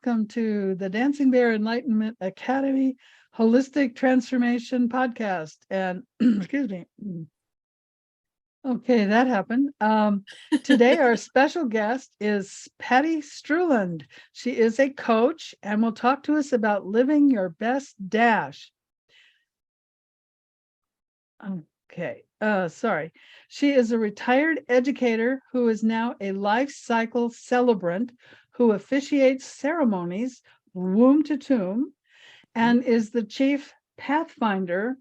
welcome to the Dancing Bear Enlightenment Academy Holistic Transformation Podcast. And excuse me. Okay, that happened. Today, our special guest is Patti Stueland. She is a coach and will talk to us about living your best dash. Okay, sorry. She is a retired educator who is now a life-cycle celebrant who officiates ceremonies womb to tomb and is the chief Pathfinder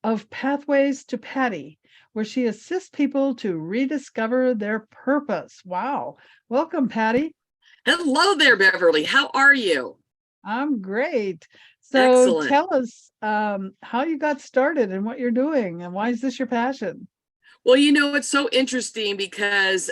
of Pathways to Patti, where she assists people to rediscover their purpose. Wow. Welcome, Patti. Hello there, Beverly. How are you? I'm great. So Excellent. tell us how you got started and what you're doing and why is this your passion? Well, you know, it's so interesting because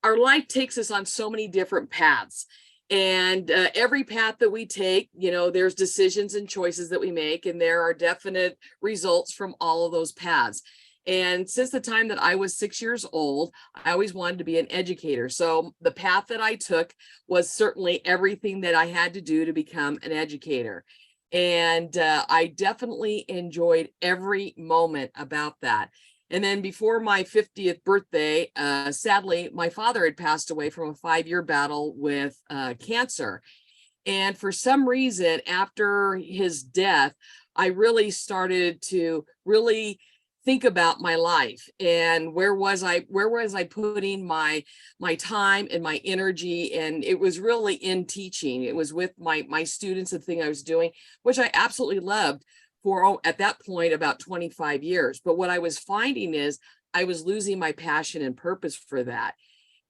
our life takes us on so many different paths. And every path that we take, you know, there's decisions and choices that we make, and there are definite results from all of those paths. And since the time that I was 6 years old, I always wanted to be an educator. So the path that I took was certainly everything that I had to do to become an educator. And I definitely enjoyed every moment about that. And then before my 50th birthday, sadly, my father had passed away from a 5-year battle with cancer. And for some reason, after his death, I really started to really think about my life and where was I putting my time and my energy. And it was really in teaching. It was with my students, the thing I was doing, which I absolutely loved for, at that point, about 25 years. But what I was finding is I was losing my passion and purpose for that.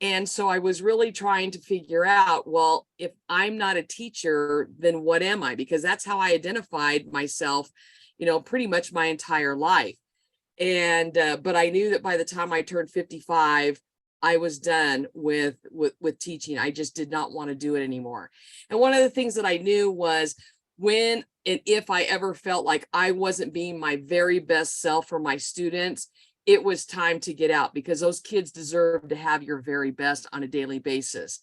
And so I was really trying to figure out, well, if I'm not a teacher, then what am I? Because that's how I identified myself, you know, pretty much my entire life. And but I knew that by the time I turned 55, I was done with teaching. I just did not want to do it anymore. And one of the things that I knew was when and if I ever felt like I wasn't being my very best self for my students, it was time to get out, because those kids deserve to have your very best on a daily basis.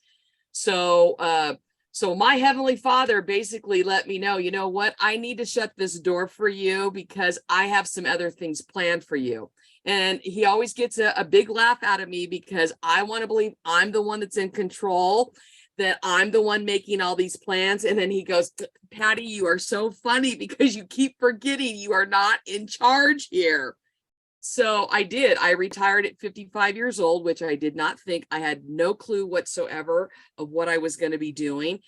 So so my Heavenly Father basically let me know, you know what, I need to shut this door for you because I have some other things planned for you. And he always gets a big laugh out of me because I want to believe I'm the one that's in control, that I'm the one making all these plans. And then he goes, Patti, you are so funny because you keep forgetting you are not in charge here. So I did. I retired at 55 years old, which I did not think. I had no clue whatsoever of what I was going to be doing.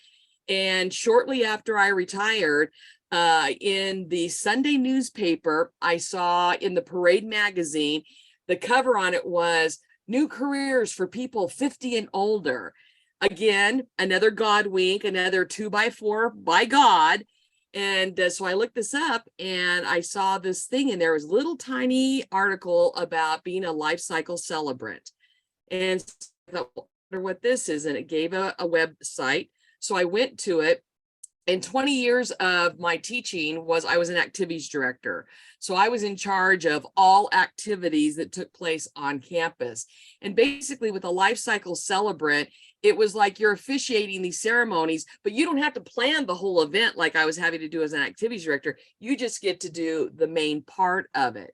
And shortly after I retired, in the Sunday newspaper, I saw in the Parade magazine, the cover on it was New Careers for People 50 and Older. Again, another God wink, another 2x4 by God. And so I looked this up and I saw this thing, and there was a little tiny article about being a life cycle celebrant. And I thought, well, I wonder what this is. And it gave a website. So I went to it. And 20 years of my teaching was I was an activities director. So I was in charge of all activities that took place on campus. And basically with a life cycle celebrant, it was like you're officiating these ceremonies, but you don't have to plan the whole event like I was having to do as an activities director. You just get to do the main part of it.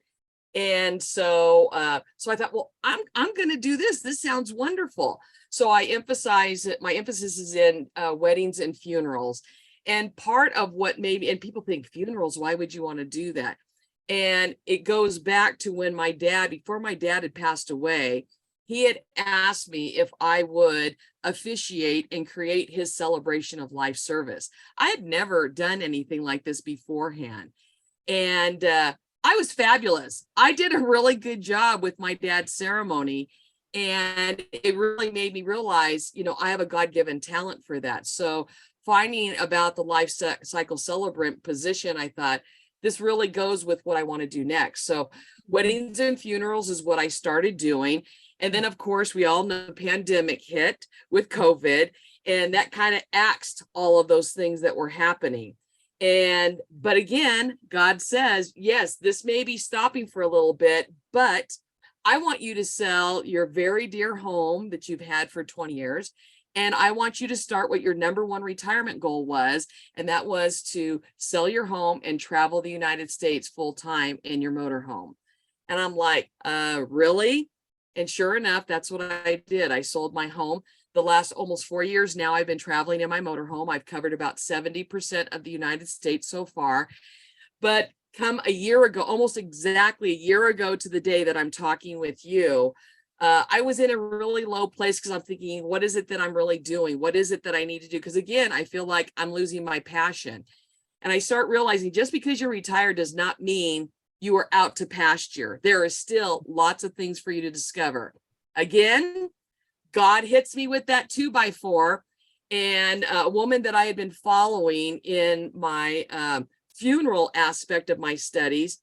And so so I thought, well, I'm going to do this. This sounds wonderful. So I emphasize it. My emphasis is in weddings and funerals. And part of what maybe, and people think funerals, why would you want to do that? And it goes back to when my dad, before my dad had passed away, he had asked me if I would officiate and create his celebration of life service. I had never done anything like this beforehand. And I was fabulous. I did a really good job with my dad's ceremony. And it really made me realize, you know, I have a God-given talent for that. So finding about the life cycle celebrant position, I thought this really goes with what I want to do next. So weddings and funerals is what I started doing. And then, of course, we all know the pandemic hit with COVID, and that kind of axed all of those things that were happening. But again, God says, yes, this may be stopping for a little bit, but I want you to sell your very dear home that you've had for 20 years. And I want you to start what your number one retirement goal was. And that was to sell your home and travel the United States full time in your motorhome. And I'm like, really? And sure enough, that's what I did. I sold my home. The last almost 4 years now, I've been traveling in my motorhome. I've covered about 70% of the United States so far. But come a year ago, almost exactly a year ago to the day that I'm talking with you, I was in a really low place because I'm thinking, what is it that I'm really doing? What is it that I need to do? Because again, I feel like I'm losing my passion. And I start realizing just because you're retired does not mean you are out to pasture. There is still lots of things for you to discover. Again, God hits me with that 2x4. And a woman that I had been following in my funeral aspect of my studies,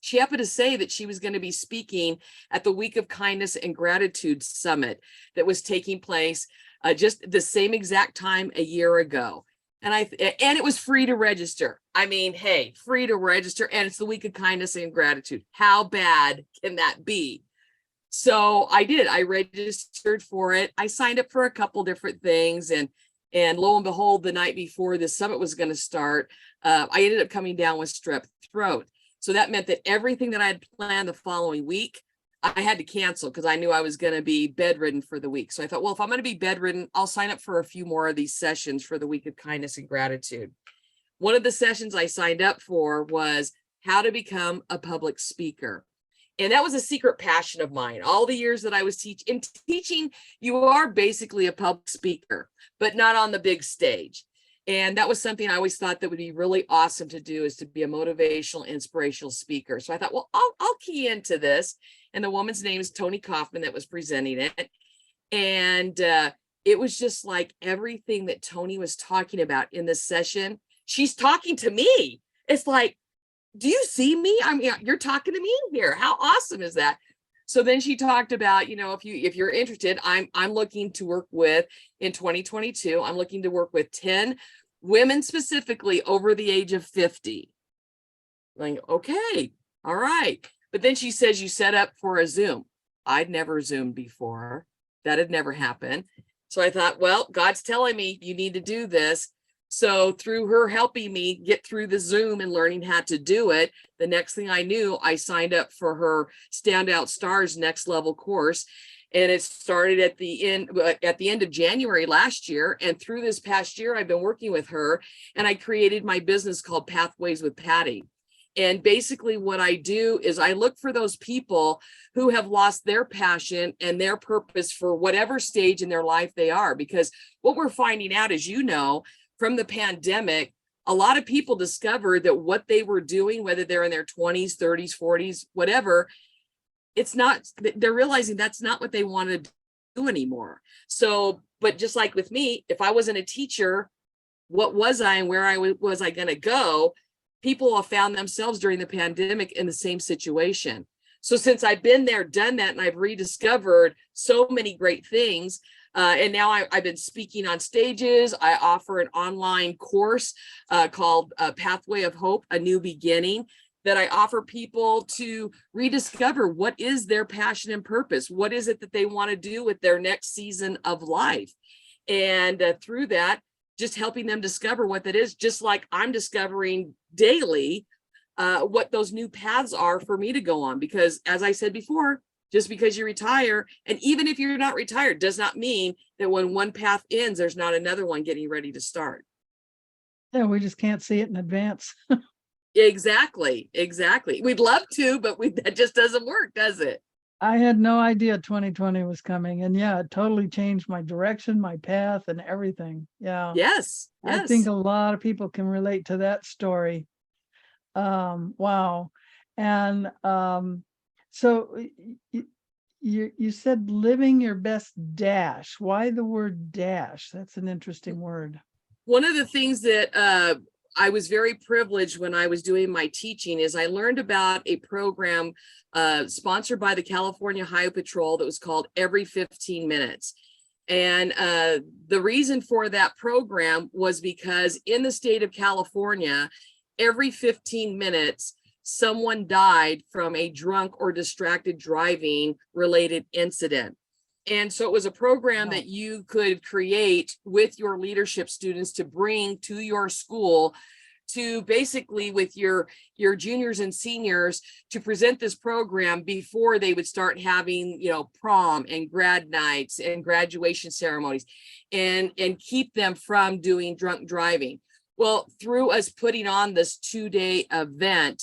she happened to say that she was going to be speaking at the Week of Kindness and Gratitude Summit that was taking place just the same exact time a year ago. And it was free to register. I mean, hey, free to register, and it's the Week of Kindness and Gratitude. How bad can that be? So I did. I registered for it. I signed up for a couple different things, and lo and behold, the night before the summit was going to start, I ended up coming down with strep throat. So that meant that everything that I had planned the following week, I had to cancel because I knew I was going to be bedridden for the week. So I thought, well, if I'm going to be bedridden, I'll sign up for a few more of these sessions for the Week of Kindness and Gratitude. One of the sessions I signed up for was how to become a public speaker. And that was a secret passion of mine. All the years that I was teaching, you are basically a public speaker, but not on the big stage. And that was something I always thought that would be really awesome to do, is to be a motivational, inspirational speaker. So I thought, well, I'll key into this. And the woman's name is Tony Kaufman that was presenting it. And it was just like everything that Tony was talking about in this session, she's talking to me. It's like, do you see me? I mean, you're talking to me here. How awesome is that? So then she talked about, if you're interested, I'm looking to work with, in 2022, I'm looking to work with 10 women specifically over the age of 50. Like, okay, all right. But then she says you set up for a Zoom. I'd never Zoomed before. That had never happened. So I thought, well, God's telling me you need to do this. So through her helping me get through the Zoom and learning how to do it, the next thing I knew, I signed up for her Standout Stars Next Level course. And it started at the end of January last year. And through this past year, I've been working with her, and I created my business called Pathways with Patti. And basically what I do is I look for those people who have lost their passion and their purpose for whatever stage in their life they are. Because what we're finding out, as you know, from the pandemic, a lot of people discovered that what they were doing, whether they're in their 20s, 30s, 40s, whatever, they're realizing that's not what they want to do anymore. So, but just like with me, if I wasn't a teacher, what was I and where was I going to go? People have found themselves during the pandemic in the same situation. So since I've been there, done that, and I've rediscovered so many great things, and now I've been speaking on stages. I offer an online course called Pathway of Hope, A New Beginning, that I offer people to rediscover what is their passion and purpose. What is it that they want to do with their next season of life? And through that, just helping them discover what that is, just like I'm discovering daily what those new paths are for me to go on. Because as I said before, just because you retire, and even if you're not retired, does not mean that when one path ends, there's not another one getting ready to start. Yeah, we just can't see it in advance. Exactly. We'd love to, but that just doesn't work, does it? I had no idea 2020 was coming, and yeah, it totally changed my direction, my path, and everything. Yeah. Yes. I think a lot of people can relate to that story. Wow. And so you said living your best dash. Why the word dash? That's an interesting word. One of the things that I was very privileged when I was doing my teaching is I learned about a program sponsored by the California Highway Patrol that was called Every 15 Minutes. And the reason for that program was because in the state of California, every 15 minutes, someone died from a drunk or distracted driving related incident. And so it was a program Wow. that you could create with your leadership students to bring to your school, to basically with your juniors and seniors, to present this program before they would start having, you know, prom and grad nights and graduation ceremonies, and keep them from doing drunk driving. Well, through us putting on this 2-day event,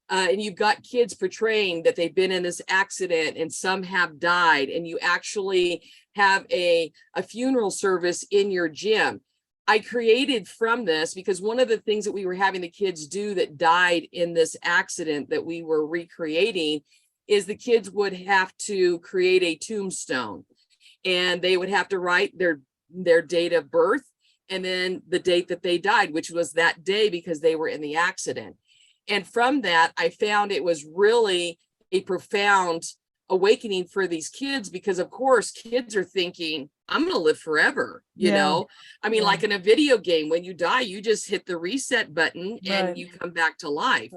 and you've got kids portraying that they've been in this accident and some have died, and you actually have a funeral service in your gym. I created from this, because one of the things that we were having the kids do that died in this accident that we were recreating is the kids would have to create a tombstone, and they would have to write their date of birth and then the date that they died, which was that day because they were in the accident. And from that, I found it was really a profound awakening for these kids, because of course kids are thinking, I'm going to live forever. You know, I mean, like in a video game, when you die, you just hit the reset button and you come back to life.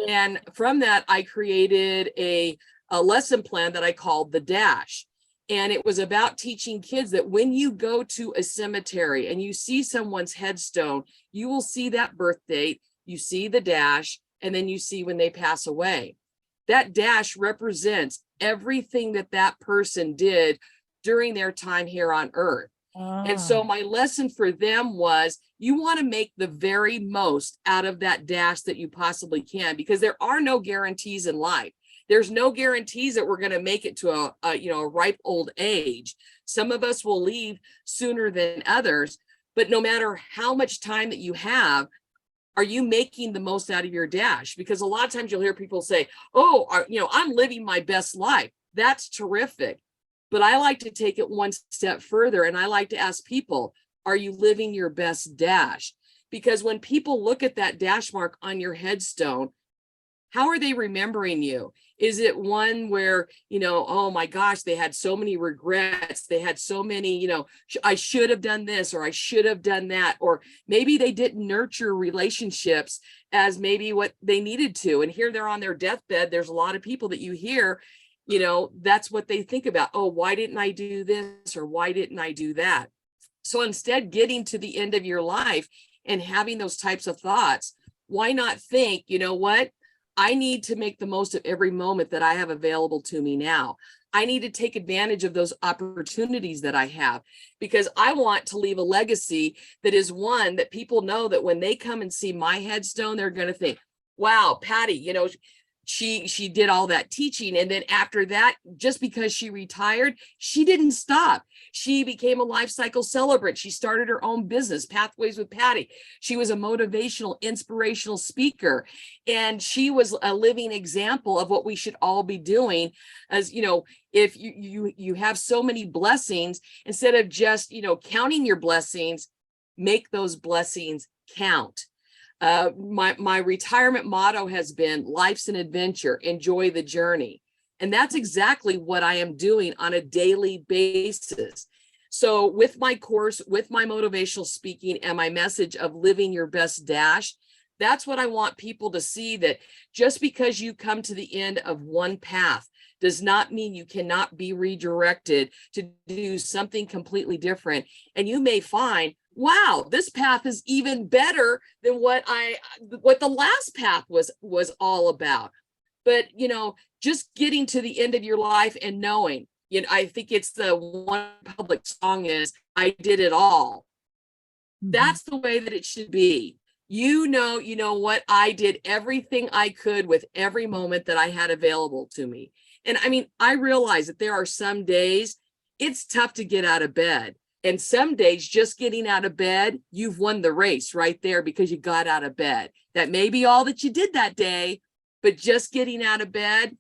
And from that, I created a lesson plan that I called the Dash. And it was about teaching kids that when you go to a cemetery and you see someone's headstone, you will see that birth date, you see the dash, and then you see when they pass away. That dash represents everything that that person did during their time here on earth. And so my lesson for them was, you want to make the very most out of that dash that you possibly can, because there are no guarantees in life. There's no guarantees that we're going to make it to a ripe old age. Some of us will leave sooner than others, but no matter how much time that you have, are you making the most out of your dash? Because a lot of times you'll hear people say, oh, I'm living my best life. That's terrific. But I like to take it one step further, and I like to ask people, are you living your best dash? Because when people look at that dash mark on your headstone, how are they remembering you? Is it one where, oh my gosh, they had so many regrets. They had so many, I should have done this, or I should have done that. Or maybe they didn't nurture relationships as maybe what they needed to. And here they're on their deathbed. There's a lot of people that you hear, that's what they think about. Oh, why didn't I do this? Or why didn't I do that? So instead, getting to the end of your life and having those types of thoughts, why not think, you know what? I need to make the most of every moment that I have available to me now. I need to take advantage of those opportunities that I have, because I want to leave a legacy that is one that people know that when they come and see my headstone, they're going to think, wow, Patti, she did all that teaching. And then after that, just because she retired, she didn't stop. She became a Life-Cycle Celebrant. She started her own business, Pathways with Patti. She was a motivational, inspirational speaker. And she was a living example of what we should all be doing. As if you have so many blessings, instead of just, counting your blessings, make those blessings count. My retirement motto has been, life's an adventure, enjoy the journey. And that's exactly what I am doing on a daily basis. So with my course, with my motivational speaking and my message of living your best dash, that's what I want people to see, that just because you come to the end of one path does not mean you cannot be redirected to do something completely different. And you may find, wow, this path is even better than what the last path was all about. But, just getting to the end of your life and knowing, I think it's the one public song is, I did it all. That's the way that it should be. You know what? I did everything I could with every moment that I had available to me. And I mean, I realize that there are some days it's tough to get out of bed. And some days just getting out of bed, you've won the race right there, because you got out of bed. That may be all that you did that day, but just getting out of bed,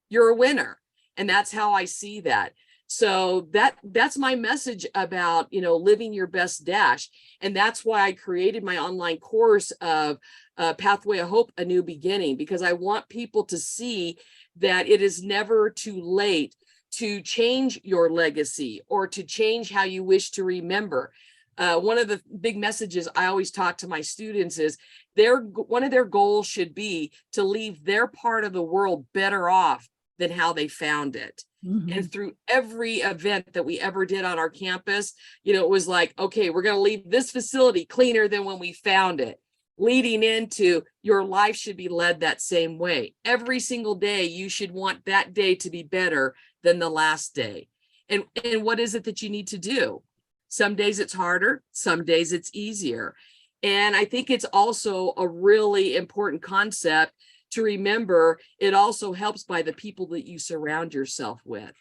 you're a winner. And that's how I see that. So that's my message about, living your best dash. And that's why I created my online course of Pathway of Hope, A New Beginning, because I want people to see that it is never too late to change your legacy or to change how you wish to remember. One of the big messages I always talk to my students is one of their goals should be to leave their part of the world better off than how they found it. Mhm. And through every event that we ever did on our campus, it was like, okay, we're going to leave this facility cleaner than when we found it, leading into your life should be led that same way. Every single day, you should want that day to be better than the last day. And what is it that you need to do? Some days it's harder, some days it's easier. And I think it's also a really important concept to remember. It also helps by the people that you surround yourself with.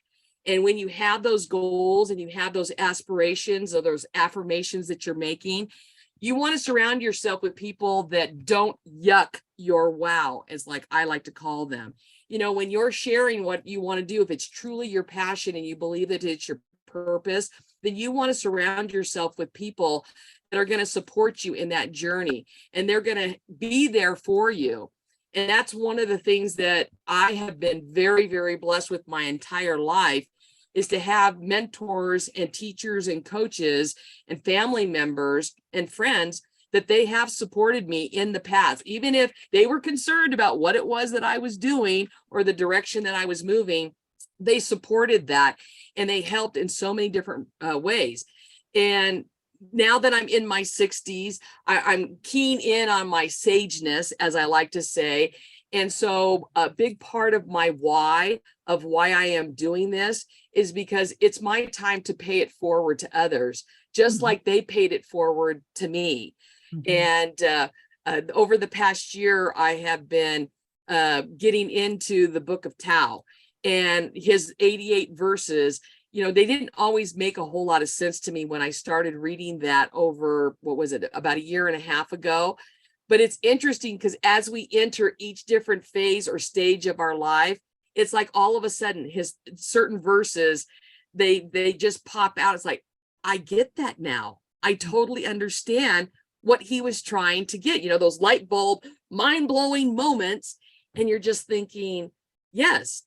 And when you have those goals and you have those aspirations or those affirmations that you're making, you want to surround yourself with people that don't yuck your wow, as like I like to call them. When you're sharing what you want to do, if it's truly your passion and you believe that it's your purpose, then you want to surround yourself with people that are going to support you in that journey, and they're going to be there for you. And that's one of the things that I have been very, very blessed with my entire life, is to have mentors and teachers and coaches and family members and friends that they have supported me in the past, even if they were concerned about what it was that I was doing or the direction that I was moving. They supported that, and they helped in so many different ways. And now that I'm in my 60s, I'm keen in on my sageness, as I like to say. And so a big part of my why I am doing this is because it's my time to pay it forward to others, just like they paid it forward to me. And over the past year, I have been getting into the book of Tao, and his 88 verses. They didn't always make a whole lot of sense to me when I started reading that over, what was it, about a year and a half ago. But it's interesting because as we enter each different phase or stage of our life, it's like all of a sudden his certain verses, they just pop out. It's like, I get that now. I totally understand what he was trying to get, those light bulb, mind-blowing moments. And you're just thinking, yes,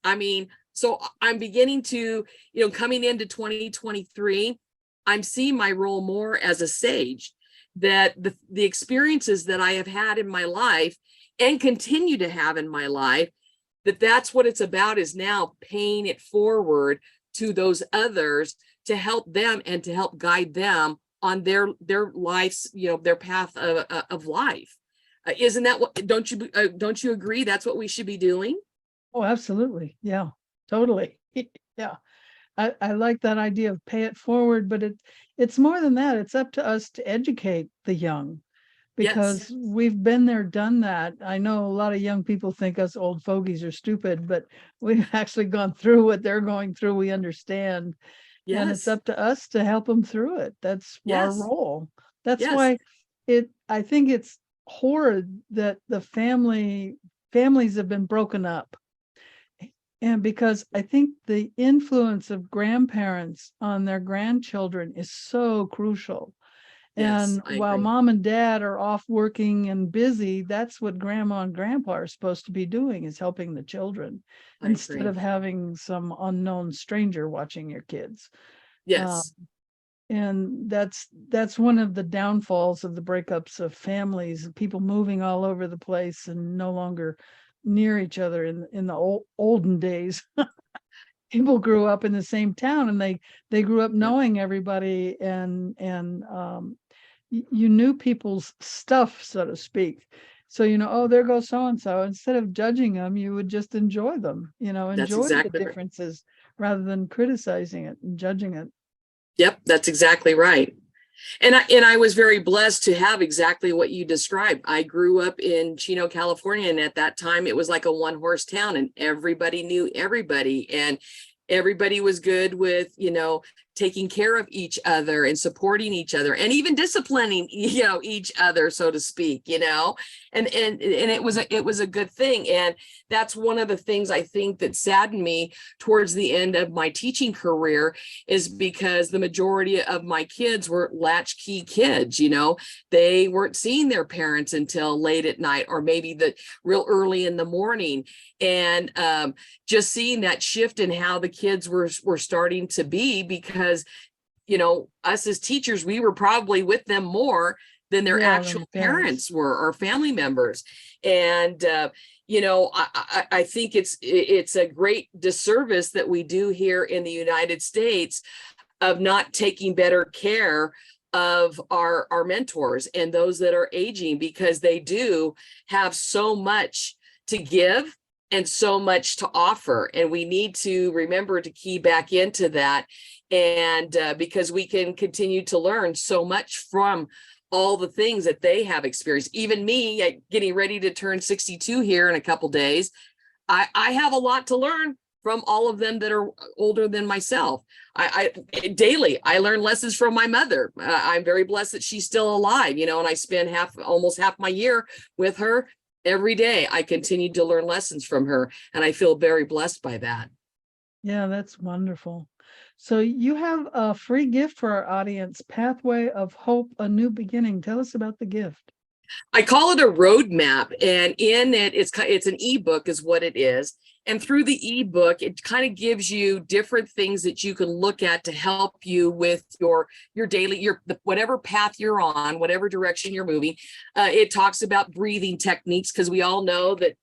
so I'm beginning to, coming into 2023, I'm seeing my role more as a sage, that the experiences that I have had in my life and continue to have in my life, that's what it's about, is now paying it forward to those others to help them and to help guide them on their lives, their path of life. Isn't that what, don't you agree that's what we should be doing? Oh, absolutely. Yeah, totally. Yeah. I like that idea of pay it forward, but it's more than that. It's up to us to educate the young, Yes. because we've been there, done that. I know a lot of young people think us old fogies are stupid, but we've actually gone through what they're going through. We understand. And it's Yes. up to us to help them through it. That's our Yes. role. That's Yes. why I think it's horrid that the families have been broken up. And because I think the influence of grandparents on their grandchildren is so crucial. Yes. And I while agree. mom and dad are off working and busy, that's what grandma and grandpa are supposed to be doing, is helping the children I instead agree. of having some unknown stranger watching your kids. Um, Yes. and that's one of the downfalls of the breakups of families, people moving all over the place and no longer near each other. In the olden days, people grew up in the same town, and they grew up Yeah. knowing everybody, and you knew people's stuff, so to speak. So, oh, there goes so and so. Instead of judging them, you would just enjoy them, That's enjoy the exactly right. differences rather than criticizing it and judging it. Yep. That's exactly right. And I was very blessed to have exactly what you described. I grew up in Chino, California, and at that time it was like a one-horse town, and everybody knew everybody, and everybody was good with, taking care of each other and supporting each other and even disciplining, each other, so to speak, and it was a good thing. And that's one of the things I think that saddened me towards the end of my teaching career, is because the majority of my kids were latchkey kids. They weren't seeing their parents until late at night, or maybe the real early in the morning. And just seeing that shift in how the kids were starting to be, because us as teachers, we were probably with them more than their Yeah, than actual the parents. parents were or family members. And I think it's a great disservice that we do here in the United States of not taking better care of our mentors and those that are aging, because they do have so much to give and so much to offer. And we need to remember to key back into that. And because we can continue to learn so much from all the things that they have experienced. Even me, getting ready to turn 62 here in a couple days, I have a lot to learn from all of them that are older than myself. I daily, I learn lessons from my mother. I'm very blessed that she's still alive, and I spend almost half my year with her. Every day I continue to learn lessons from her, and I feel very blessed by that. Yeah, that's wonderful. So you have a free gift for our audience, Pathway of Hope, A New Beginning. Tell us about the gift. I call it a roadmap, and in it, it's an ebook is what it is. And through the ebook, it kind of gives you different things that you can look at to help you with your daily, whatever path you're on, whatever direction you're moving. It talks about breathing techniques, because we all know that,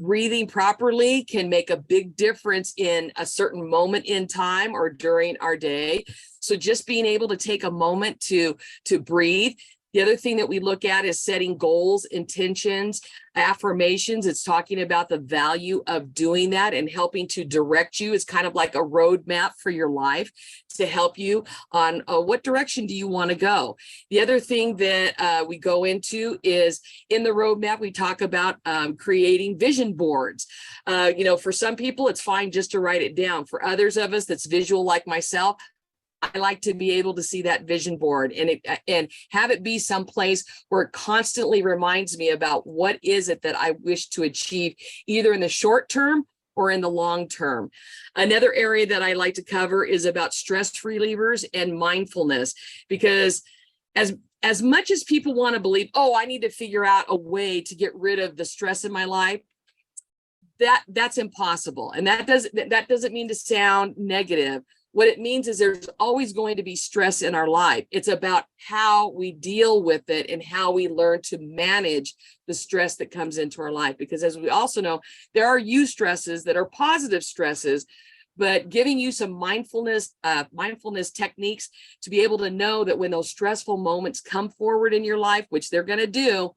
breathing properly can make a big difference in a certain moment in time or during our day. So just being able to take a moment to breathe. The other thing that we look at is setting goals, intentions, affirmations. It's talking about the value of doing that and helping to direct you. It's kind of like a roadmap for your life to help you on what direction do you want to go. The other thing that we go into is in the roadmap, we talk about creating vision boards. For some people, it's fine just to write it down. For others of us that's visual like myself, I like to be able to see that vision board and have it be someplace where it constantly reminds me about what is it that I wish to achieve, either in the short term or in the long term. Another area that I like to cover is about stress relievers and mindfulness, because as much as people want to believe, I need to figure out a way to get rid of the stress in my life, that's impossible. And that doesn't mean to sound negative. What it means is there's always going to be stress in our life. It's about how we deal with it and how we learn to manage the stress that comes into our life. Because as we also know, there are stresses that are positive stresses, but giving you some mindfulness techniques to be able to know that when those stressful moments come forward in your life, which they're going to do,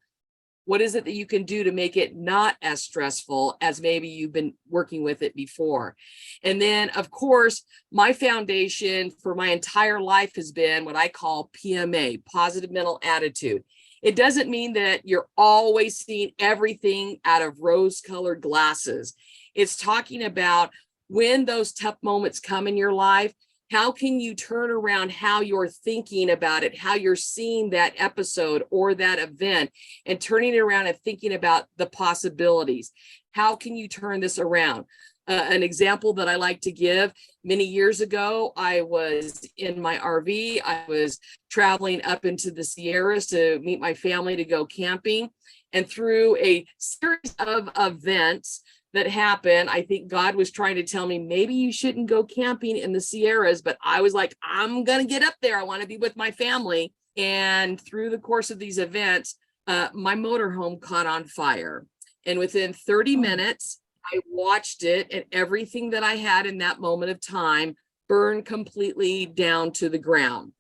what is it that you can do to make it not as stressful as maybe you've been working with it before? And then, of course, my foundation for my entire life has been what I call PMA, positive mental attitude. It doesn't mean that you're always seeing everything out of rose-colored glasses. It's talking about when those tough moments come in your life, how can you turn around how you're thinking about it, how you're seeing that episode or that event, and turning it around and thinking about the possibilities? How can you turn this around? An example that I like to give, many years ago, I was in my RV. I was traveling up into the Sierras to meet my family to go camping. And through a series of events that happened, I think God was trying to tell me, maybe you shouldn't go camping in the Sierras, but I was like, I'm going to get up there. I want to be with my family. And through the course of these events, my motorhome caught on fire. And within 30 minutes, I watched it, and everything that I had in that moment of time burned completely down to the ground.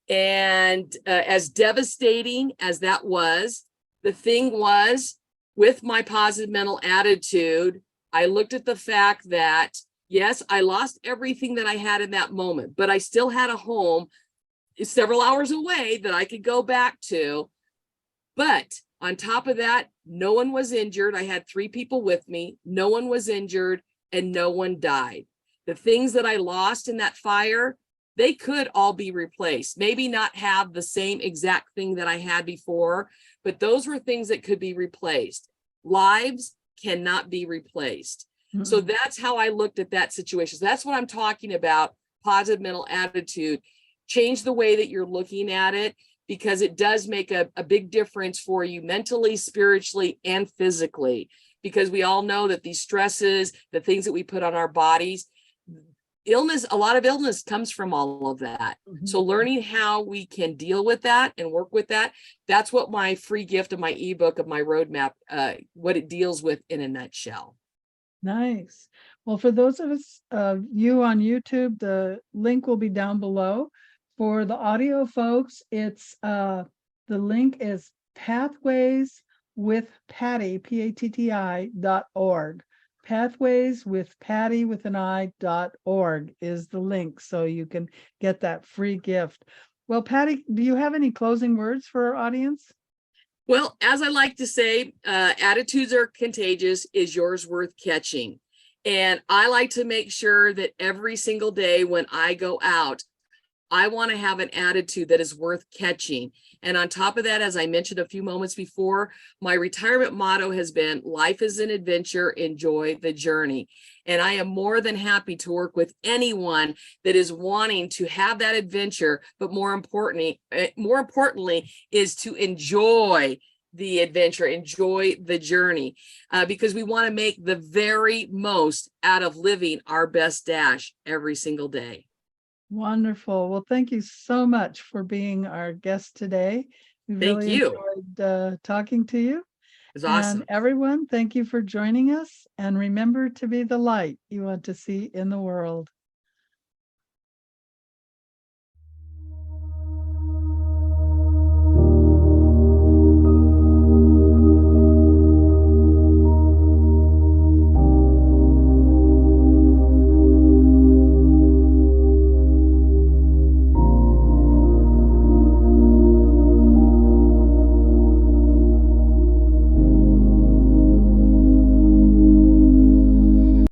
And as devastating as that was, the thing was, with my positive mental attitude, I looked at the fact that, yes, I lost everything that I had in that moment, but I still had a home several hours away that I could go back to. But on top of that, no one was injured. I had 3 people with me. No one was injured and no one died. The things that I lost in that fire, they could all be replaced. Maybe not have the same exact thing that I had before, but those were things that could be replaced. Lives cannot be replaced. Mm-hmm. So that's how I looked at that situation. So that's what I'm talking about, positive mental attitude. Change the way that you're looking at it, because it does make a big difference for you mentally, spiritually, and physically. Because we all know that these stresses, the things that we put on our bodies, illness, a lot of illness comes from all of that. So learning how we can deal with that and work with that, that's what my free gift of my ebook of my roadmap, what it deals with in a nutshell. Nice. Well, for those of us, you on YouTube, the link will be down below. For the audio folks, it's the link is Pathways with Patti, PATTI.org. Pathways with Patti with an I.org is the link, so you can get that free gift. Well, Patti, do you have any closing words for our audience? Well, as I like to say, attitudes are contagious. Is yours worth catching? And I like to make sure that every single day when I go out, I want to have an attitude that is worth catching. And on top of that, as I mentioned a few moments before, my retirement motto has been life is an adventure, enjoy the journey. And I am more than happy to work with anyone that is wanting to have that adventure, but more importantly is to enjoy the adventure, enjoy the journey, because we want to make the very most out of living our best dash every single day. Wonderful. Well, thank you so much for being our guest today. We Thank really you. enjoyed talking to you. It's awesome. And everyone, thank you for joining us. And remember to be the light you want to see in the world.